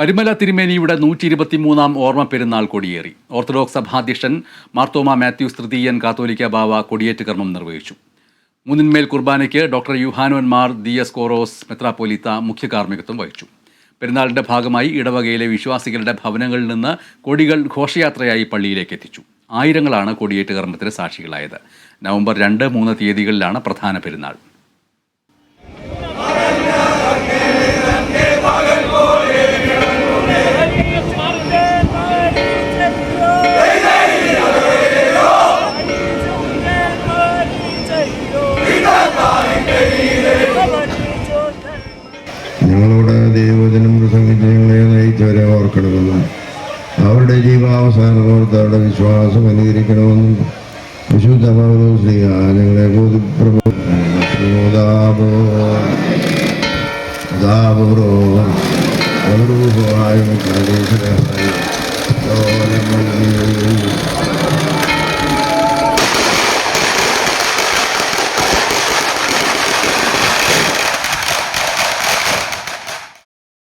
പരിമല തിരുമേനിയുടെ 123 ഓർമ്മ പെരുന്നാൾ കൊടിയേറി. ഓർത്തഡോക്സ് സഭാധ്യക്ഷൻ മാർത്തോമ മാത്യൂസ് തൃതീയൻ കാത്തോലിക്ക ബാവ കൊടിയേറ്റ് കർമ്മം നിർവഹിച്ചു. മൂന്നിന്മേൽ കുർബാനയ്ക്ക് ഡോക്ടർ യുഹാനോൻ മാർ ദിയസ്കോറോസ് മെത്രാപ്പോലീത്ത മുഖ്യ കാർമ്മികത്വം വഹിച്ചു. പെരുന്നാളിന്റെ ഭാഗമായി ഇടവകയിലെ വിശ്വാസികളുടെ ഭവനങ്ങളിൽ നിന്ന് കൊടികൾ ഘോഷയാത്രയായി പള്ളിയിലേക്ക് എത്തിച്ചു. ആയിരങ്ങളാണ് കൊടിയേറ്റ് കർമ്മത്തിന് സാക്ഷികളായത്. നവംബർ 2, 3 തീയതികളിലാണ് പ്രധാന പെരുന്നാൾ. ഞങ്ങളോട് ദൈവവചനം പ്രസംഗിച്ച് ഞങ്ങളെ നയിച്ചവരെ ഓർക്കണമെന്നും അവരുടെ ജീവാവസാനമോർത്ത് അവരുടെ വിശ്വാസം അനുകരിക്കണമെന്നും വിശുദ്ധ പൗലോസ്ലീഹ ഞങ്ങളെ ബോധിപ്പിച്ചു.